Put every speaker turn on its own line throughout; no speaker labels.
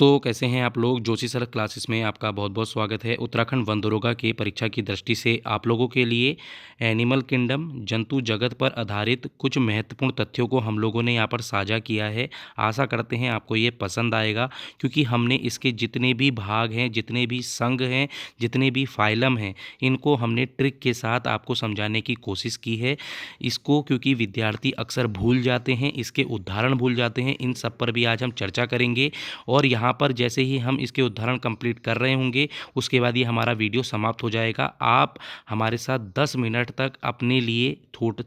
दोस्तों कैसे हैं आप लोग। जोशी सर क्लासेस में आपका बहुत बहुत स्वागत है। उत्तराखंड वन दरोगा के परीक्षा की दृष्टि से आप लोगों के लिए एनिमल किंगडम जंतु जगत पर आधारित कुछ महत्वपूर्ण तथ्यों को हम लोगों ने यहाँ पर साझा किया है। आशा करते हैं आपको ये पसंद आएगा, क्योंकि हमने इसके जितने भी भाग हैं, जितने भी संघ हैं, जितने भी फाइलम हैं, इनको हमने ट्रिक के साथ आपको समझाने की कोशिश की है। इसको क्योंकि विद्यार्थी अक्सर भूल जाते हैं, इसके उदाहरण भूल जाते हैं, इन सब पर भी आज हम चर्चा करेंगे। और यहाँ पर जैसे ही हम इसके उदाहरण कंप्लीट कर रहे होंगे, उसके बाद ये हमारा वीडियो समाप्त हो जाएगा। आप हमारे साथ 10 मिनट तक अपने लिए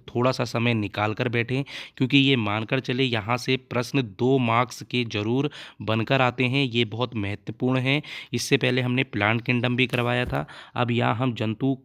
थोड़ा सा समय निकाल कर बैठें, क्योंकि ये मानकर चले यहाँ से प्रश्न 2 मार्क्स के जरूर बनकर आते हैं। ये बहुत महत्वपूर्ण है। इससे पहले हमने प्लांट किंगडम भी करवाया था, अब यहाँ हम जंतु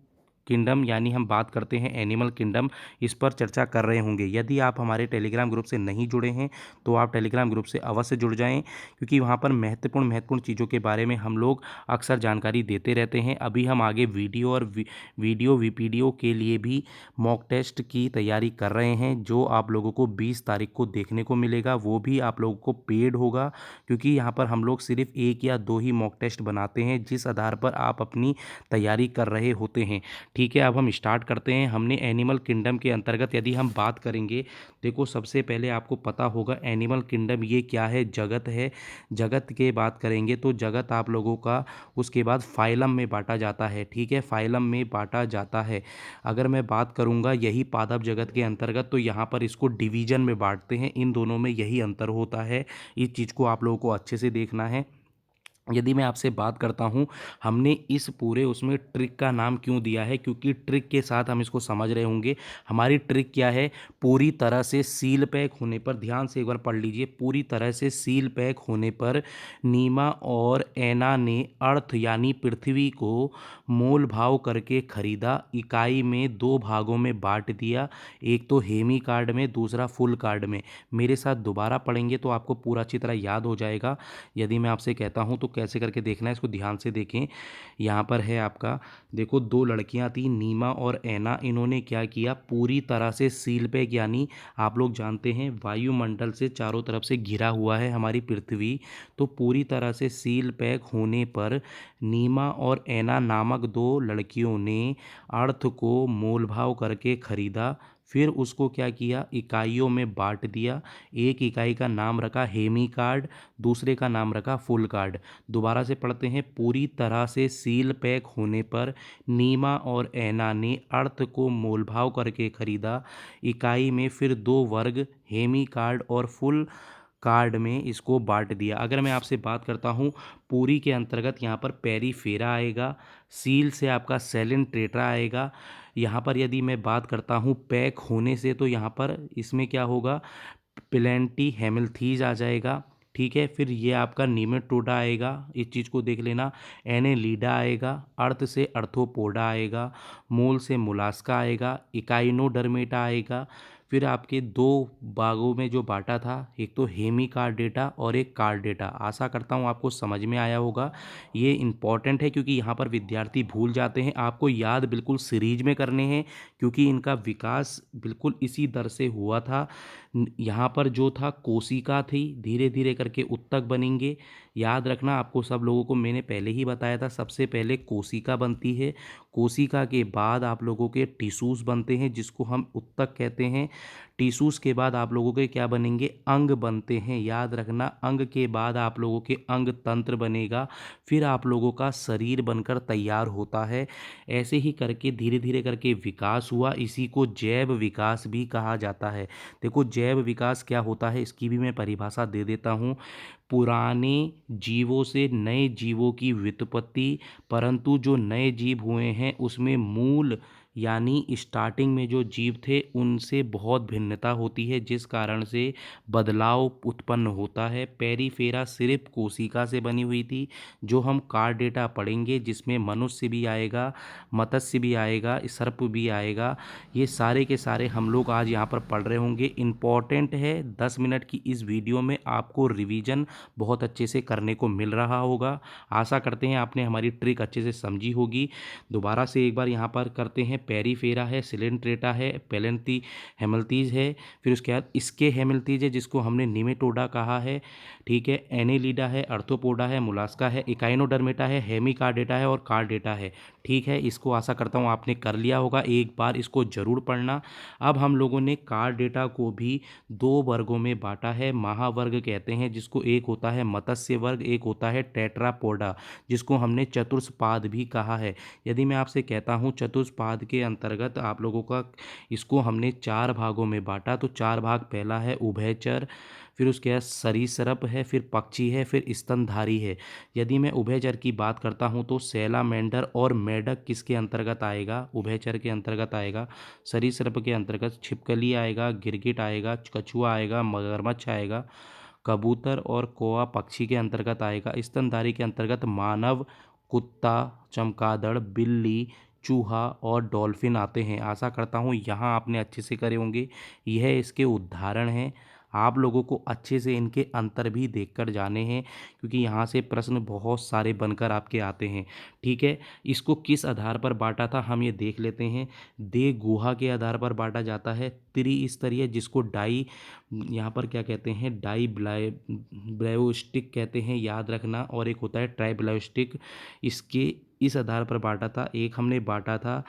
किंगडम यानी हम बात करते हैं एनिमल किंगडम, इस पर चर्चा कर रहे होंगे। यदि आप हमारे टेलीग्राम ग्रुप से नहीं जुड़े हैं तो आप टेलीग्राम ग्रुप से अवश्य जुड़ जाएं, क्योंकि वहाँ पर महत्वपूर्ण चीज़ों के बारे में हम लोग अक्सर जानकारी देते रहते हैं। अभी हम आगे वीडियो और वीडियो वीपीडीओ के लिए भी मॉक टेस्ट की तैयारी कर रहे हैं, जो आप लोगों को 20 तारीख को देखने को मिलेगा। वो भी आप लोगों को पेड होगा, क्योंकि यहाँ पर हम लोग सिर्फ 1 या 2 ही मॉक टेस्ट बनाते हैं, जिस आधार पर आप अपनी तैयारी कर रहे होते हैं। ठीक है, अब हम स्टार्ट करते हैं। हमने एनिमल किंगडम के अंतर्गत यदि हम बात करेंगे, देखो सबसे पहले आपको पता होगा एनिमल किंगडम ये क्या है, जगत है। जगत के बात करेंगे तो जगत आप लोगों का उसके बाद फाइलम में बांटा जाता है। ठीक है, फाइलम में बांटा जाता है। अगर मैं बात करूंगा यही पादप जगत के अंतर्गत, तो यहाँ पर इसको डिवीजन में बांटते हैं। इन दोनों में यही अंतर होता है। इस चीज़ को आप लोगों को अच्छे से देखना है। यदि मैं आपसे बात करता हूं, हमने इस पूरे उसमें ट्रिक का नाम क्यों दिया है, क्योंकि ट्रिक के साथ हम इसको समझ रहे होंगे। हमारी ट्रिक क्या है, पूरी तरह से सील पैक होने पर, ध्यान से एक बार पढ़ लीजिए, पूरी तरह से सील पैक होने पर नीमा और ऐना ने अर्थ यानी पृथ्वी को मोल भाव करके खरीदा। इकाई में 2 भागों में बांट दिया, एक तो हेमी कार्ड में, दूसरा फुल कार्ड में। मेरे साथ दोबारा पढ़ेंगे तो आपको पूरा अच्छी तरह याद हो जाएगा। यदि मैं आपसे कहता हूं तो कैसे करके देखना है, इसको ध्यान से देखें। यहाँ पर है आपका, देखो 2 लड़कियां थी, नीमा और ऐना। इन्होंने क्या किया, पूरी तरह से सील पैक, यानी आप लोग जानते हैं वायुमंडल से चारों तरफ से घिरा हुआ है हमारी पृथ्वी, तो पूरी तरह से सील पैक होने पर नीमा और ऐना नामक 2 लड़कियों ने अर्थ को मोल भाव करके खरीदा। फिर उसको क्या किया, इकाइयों में बांट दिया। एक इकाई का नाम रखा हेमी कार्ड, दूसरे का नाम रखा फुल कार्ड। दोबारा से पढ़ते हैं, पूरी तरह से सील पैक होने पर नीमा और ऐना ने अर्थ को मोलभाव करके खरीदा। इकाई में फिर 2 वर्ग, हेमी कार्ड और फुल कार्ड में इसको बांट दिया। अगर मैं आपसे बात करता हूँ पूरी के अंतर्गत, यहाँ पर पेरीफेरा आएगा, सील से आपका सेलिन ट्रेट्रा आएगा। यहाँ पर यदि मैं बात करता हूँ पैक होने से, तो यहाँ पर इसमें क्या होगा, प्लेंटी हेमिल्थीज आ जाएगा। ठीक है, फिर ये आपका नीमेटोडा आएगा, इस चीज़ को देख लेना। एनेलीडा आएगा, अर्थ से अर्थोपोडा आएगा, मूल से मुलास्का आएगा, इकाइनोडर्मेटा आएगा। फिर आपके 2 भागों में जो बांटा था, एक तो हेमी कार्डेटा और एक कार्डेटा। आशा करता हूँ आपको समझ में आया होगा। ये इम्पॉर्टेंट है, क्योंकि यहाँ पर विद्यार्थी भूल जाते हैं। आपको याद बिल्कुल सीरीज में करने हैं, क्योंकि इनका विकास बिल्कुल इसी दर से हुआ था। यहाँ पर जो था कोशिका थी, धीरे धीरे करके उत्तक बनेंगे। याद रखना, आपको सब लोगों को मैंने पहले ही बताया था, सबसे पहले कोशिका बनती है। कोशिका के बाद आप लोगों के टिश्यूज बनते हैं, जिसको हम उत्तक कहते हैं। टिश्यूज के बाद आप लोगों के क्या बनेंगे, अंग बनते हैं। याद रखना, अंग के बाद आप लोगों के अंग तंत्र बनेगा। फिर आप लोगों का शरीर बनकर तैयार होता है। ऐसे ही करके धीरे धीरे करके विकास हुआ। इसी को जैव विकास भी कहा जाता है। देखो जैव विकास क्या होता है, इसकी भी मैं परिभाषा दे देता हूँ। पुराने जीवों से नए जीवों की व्युत्पत्ति, परंतु जो नए जीव हुए हैं उसमें मूल यानी स्टार्टिंग में जो जीव थे उनसे बहुत भिन्नता होती है, जिस कारण से बदलाव उत्पन्न होता है। पेरीफेरा सिर्फ कोशिका से बनी हुई थी, जो हम कार्डेटा पढ़ेंगे, जिसमें मनुष्य भी आएगा, मत्स्य भी आएगा, सर्प भी आएगा। ये सारे के सारे हम लोग आज यहाँ पर पढ़ रहे होंगे। इम्पॉर्टेंट है, 10 मिनट की इस वीडियो में आपको रिवीजन बहुत अच्छे से करने को मिल रहा होगा। आशा करते हैं आपने हमारी ट्रिक अच्छे से समझी होगी। दोबारा से एक बार यहाँ पर करते हैं, पेरीफेरा है, सिलेंट्रेटा है, पेलेंथी हेमल्थीज है, फिर उसके बाद इसके हेमल्थीज है जिसको हमने निमेटोडा कहा है, ठीक है, एनेलिडा है, अर्थोपोडा है, मुलास्का है, इकाइनोडर्मेटा है, हेमिकार्डेटा है और कार्डेटा है। ठीक है, इसको आशा करता हूँ आपने कर लिया होगा, एक बार इसको जरूर पढ़ना। अब हम लोगों ने कार्डेटा को भी दो वर्गों में बांटा है, महावर्ग कहते हैं जिसको, एक होता है मत्स्य वर्ग, एक होता है टेट्रापोडा जिसको हमने चतुष्पाद भी कहा है। यदि मैं आपसे कहता हूँ चतुष्पाद के अंतर्गत आप लोगों का, इसको हमने चार भागों में बांटा, तो चार भाग, पहला है उभयचर, फिर उसके बाद सरीसृप है, फिर पक्षी है, फिर स्तनधारी है। यदि मैं उभयचर की बात करता हूँ तो सैलामेंडर और मेढक किसके अंतर्गत आएगा, उभयचर के अंतर्गत आएगा। सरीसृप के अंतर्गत छिपकली आएगा, गिरगिट आएगा, कछुआ आएगा, मगरमच्छ आएगा। कबूतर और कौआ पक्षी के अंतर्गत आएगा। स्तनधारी के अंतर्गत मानव, कुत्ता, चमगादड़, बिल्ली, चूहा और डॉल्फिन आते हैं। आशा करता हूँ यहाँ आपने अच्छे से करे होंगे। यह इसके उदाहरण हैं। आप लोगों को अच्छे से इनके अंतर भी देखकर जाने हैं क्योंकि यहाँ से प्रश्न बहुत सारे बनकर आपके आते हैं। ठीक है, इसको किस आधार पर बांटा था हम ये देख लेते हैं। दे गुहा के आधार पर बांटा जाता है। त्रिस्तरीय, जिसको डाई, यहाँ पर क्या कहते हैं, डाई ब्लायोस्टिक कहते हैं, याद रखना। और एक होता है ट्राइब्लायोस्टिक, इसके इस आधार पर बांटा था। एक हमने बांटा था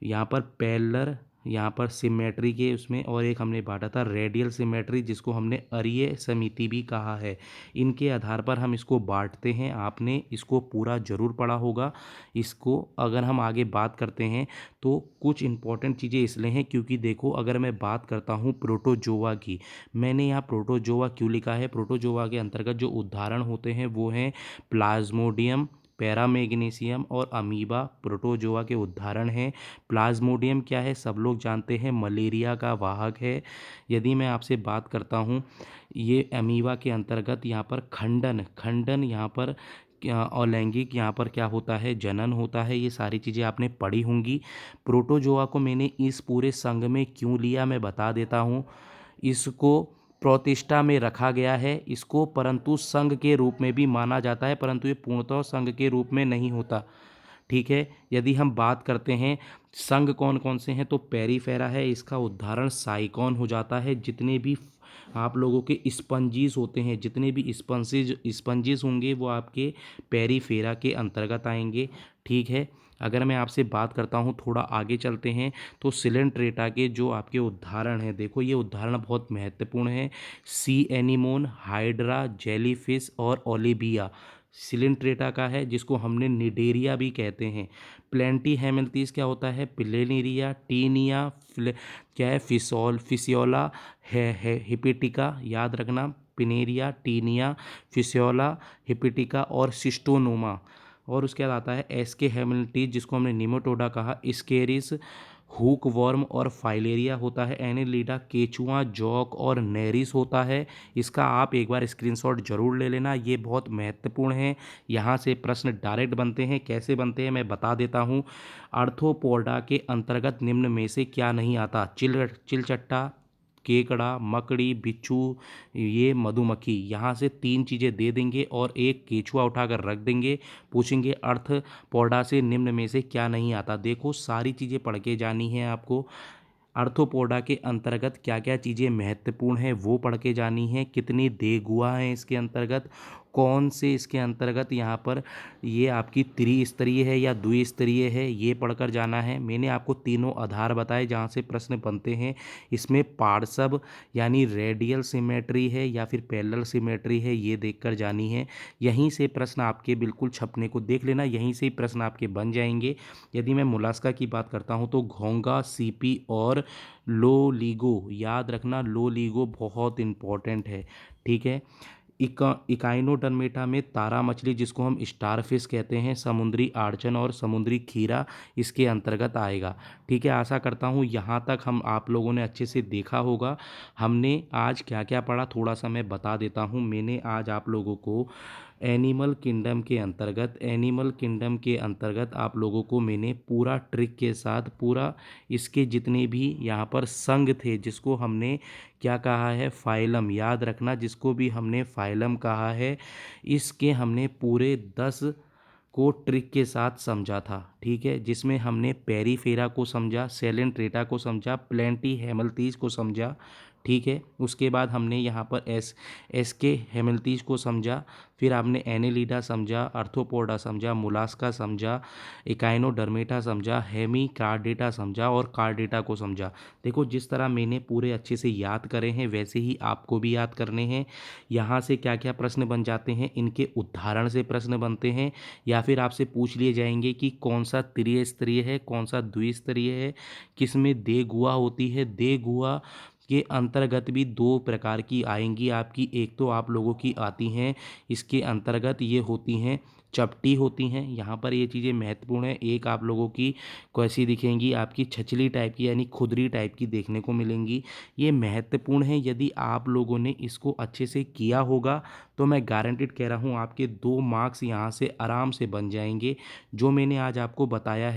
यहाँ पर पैरेलल, यहाँ पर सिमेट्री के उसमें, और एक हमने बांटा था रेडियल सिमेट्री जिसको हमने अरीय समिति भी कहा है। इनके आधार पर हम इसको बांटते हैं। आपने इसको पूरा जरूर पढ़ा होगा। इसको अगर हम आगे बात करते हैं तो कुछ इंपॉर्टेंट चीज़ें इसलिए हैं क्योंकि देखो, अगर मैं बात करता हूँ प्रोटोजोआ की, मैंने यहाँ प्रोटोजोआ क्यों लिखा है, प्रोटोजोआ के अंतर्गत जो उदाहरण होते हैं वो हैं प्लाज्मोडियम, पैरामेग्नीशियम और अमीबा प्रोटोजोआ के उदाहरण हैं। प्लाज्मोडियम क्या है, सब लोग जानते हैं, मलेरिया का वाहक है। यदि मैं आपसे बात करता हूँ, ये अमीबा के अंतर्गत यहाँ पर खंडन खंडन यहाँ पर क्या, और लैंगिक यहाँ पर क्या होता है, जनन होता है। ये सारी चीज़ें आपने पढ़ी होंगी। प्रोटोजोआ को मैंने इस पूरे संघ में क्यों लिया मैं बता देता हूँ। इसको प्रतिष्ठा में रखा गया है इसको, परंतु संघ के रूप में भी माना जाता है, परंतु ये पूर्णतः संघ के रूप में नहीं होता। ठीक है, यदि हम बात करते हैं संघ कौन कौन से हैं, तो पेरीफेरा है, इसका उदाहरण साइकॉन हो जाता है। जितने भी आप लोगों के स्पंजीज होते हैं, जितने भी स्पंजीज होंगे वो आपके पेरीफेरा के अंतर्गत आएंगे। ठीक है, अगर मैं आपसे बात करता हूँ, थोड़ा आगे चलते हैं, तो सिलेंट्रेटा के जो आपके उदाहरण हैं, देखो ये उदाहरण बहुत महत्वपूर्ण है। सी एनीमोन, हाइड्रा, जेलीफिश और ओलिविया सिलेंट्रेटा का है, जिसको हमने निडेरिया भी कहते हैं। प्लेंटी हेमिल्थीज क्या होता है, प्लेनेरिया, टीनिया, क्या है, फिसियोला है हिपेटिका, याद रखना, पिनेरिया, टीनिया, फिसियोला, हिपेटिका और सिस्टोनोमा। और उसके बाद आता है एसके हेमिल्टीज जिसको हमने निमोटोडा कहा, स्केरिस, हुक वर्म और फाइलेरिया होता है। एनेलिडा केचुआ, जॉक और नेरिस होता है। इसका आप एक बार स्क्रीनशॉट जरूर ले लेना, ये बहुत महत्वपूर्ण है। यहाँ से प्रश्न डायरेक्ट बनते हैं। कैसे बनते हैं मैं बता देता हूँ। आर्थ्रोपोडा के अंतर्गत निम्न में से क्या नहीं आता, चिलचट्टा, केकड़ा, मकड़ी, बिच्छू, ये मधुमक्खी। यहाँ से तीन चीज़ें दे देंगे और एक केचुआ उठाकर रख देंगे। पूछेंगे अर्थ पौधा से निम्न में से क्या नहीं आता। देखो सारी चीज़ें पढ़ के जानी है आपको। आर्थ्रोपोडा के अंतर्गत क्या क्या चीज़ें महत्वपूर्ण हैं वो पढ़ के जानी है। कितनी देगुआ हैं इसके अंतर्गत, कौन से इसके अंतर्गत यहाँ पर ये आपकी त्रिस्तरीय है या द्विस्तरीय है, ये पढ़कर जाना है। मैंने आपको तीनों आधार बताए जहाँ से प्रश्न बनते हैं। इसमें पार्श्व यानी रेडियल सिमेट्री है या फिर पैरेलल सिमेट्री है, ये देखकर जानी है। यहीं से प्रश्न आपके बिल्कुल छपने को देख लेना, यहीं से ही प्रश्न आपके बन जाएंगे। यदि मैं मोलास्का की बात करता हूँ तो घोंगा, सीपी और लोलीगो, याद रखना लोलीगो बहुत इंपॉर्टेंट है। ठीक है, इकाइनोडर्मेटा में तारा मछली जिसको हम स्टारफिश कहते हैं, समुद्री आर्चन और समुद्री खीरा इसके अंतर्गत आएगा। ठीक है, आशा करता हूँ यहाँ तक हम आप लोगों ने अच्छे से देखा होगा। हमने आज क्या क्या पढ़ा थोड़ा सा मैं बता देता हूँ। मैंने आज आप लोगों को एनिमल किंगडम के अंतर्गत आप लोगों को मैंने पूरा ट्रिक के साथ, पूरा इसके जितने भी यहाँ पर संघ थे जिसको हमने क्या कहा है, फाइलम, याद रखना, जिसको भी हमने फाइलम कहा है, इसके हमने पूरे 10 को ट्रिक के साथ समझा था, ठीक है, जिसमें हमने पेरीफेरा को समझा, सेलेंट्रेटा को समझा, प्लेंटी हेमल्थीस को समझा, ठीक है। उसके बाद हमने यहाँ पर एसके हेमल्थीस को समझा, फिर आपने एनेलिडा समझा, अर्थ्रोपोडा समझा, मोलास्का समझा, इकाइनोडर्मेटा समझा, हेमी कार्डेटा समझा और कार्डेटा को समझा। देखो जिस तरह मैंने पूरे अच्छे से याद करे हैं वैसे ही आपको भी याद करने हैं। यहाँ से क्या क्या प्रश्न बन जाते हैं, इनके उदाहरण से प्रश्न बनते हैं, या फिर आपसे पूछ लिए जाएंगे कि कौन सा त्रिस्तरीय है, कौन सा द्विस्तरीय है, किस में दे गुआ होती है। दे गुआ के अंतर्गत भी दो प्रकार की आएंगी आपकी, एक तो आप लोगों की आती हैं इसके अंतर्गत, ये होती हैं चपटी होती हैं। यहाँ पर ये चीज़ें महत्वपूर्ण है। एक आप लोगों की कैसी दिखेंगी, आपकी छचली टाइप की यानी खुदरी टाइप की देखने को मिलेंगी। ये महत्वपूर्ण है, यदि आप लोगों ने इसको अच्छे से किया होगा तो मैं गारंटेड कह रहा हूँ आपके 2 मार्क्स यहाँ से आराम से बन जाएंगे। जो मैंने आज आपको बताया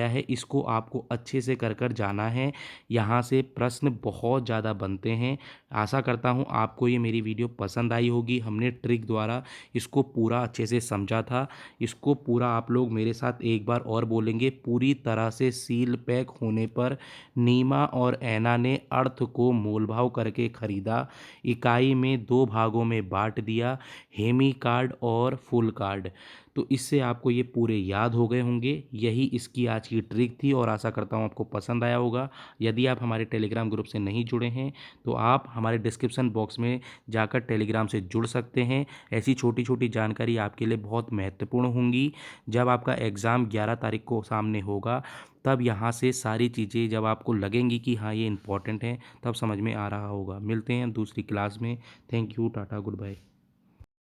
है, इसको आपको अच्छे से कर कर जाना है। यहाँ से प्रश्न बहुत ज़्यादा बनते हैं। आशा करता हूँ आपको ये मेरी वीडियो पसंद आई होगी। हमने ट्रिक द्वारा इसको पूरा अच्छे से समझा था। इसको पूरा आप लोग मेरे साथ एक बार और बोलेंगे, पूरी तरह से सील पैक होने पर नीमा और ऐना ने अर्थ को मोलभाव करके खरीदा, इकाई में 2 भागों में बांट दिया, हेमी कार्ड और फुल कार्ड। तो इससे आपको ये पूरे याद हो गए होंगे। यही इसकी आज की ट्रिक थी और आशा करता हूँ आपको पसंद आया होगा। यदि आप हमारे टेलीग्राम ग्रुप से नहीं जुड़े हैं तो आप हमारे डिस्क्रिप्शन बॉक्स में जाकर टेलीग्राम से जुड़ सकते हैं। ऐसी छोटी छोटी जानकारी आपके लिए बहुत महत्वपूर्ण होंगी। जब आपका एग्ज़ाम 11 तारीख को सामने होगा तब यहाँ से सारी चीज़ें जब आपको लगेंगी कि हाँ ये इम्पॉर्टेंट है, तब समझ में आ रहा होगा। मिलते हैं दूसरी क्लास में। Thank you, tata, good bye.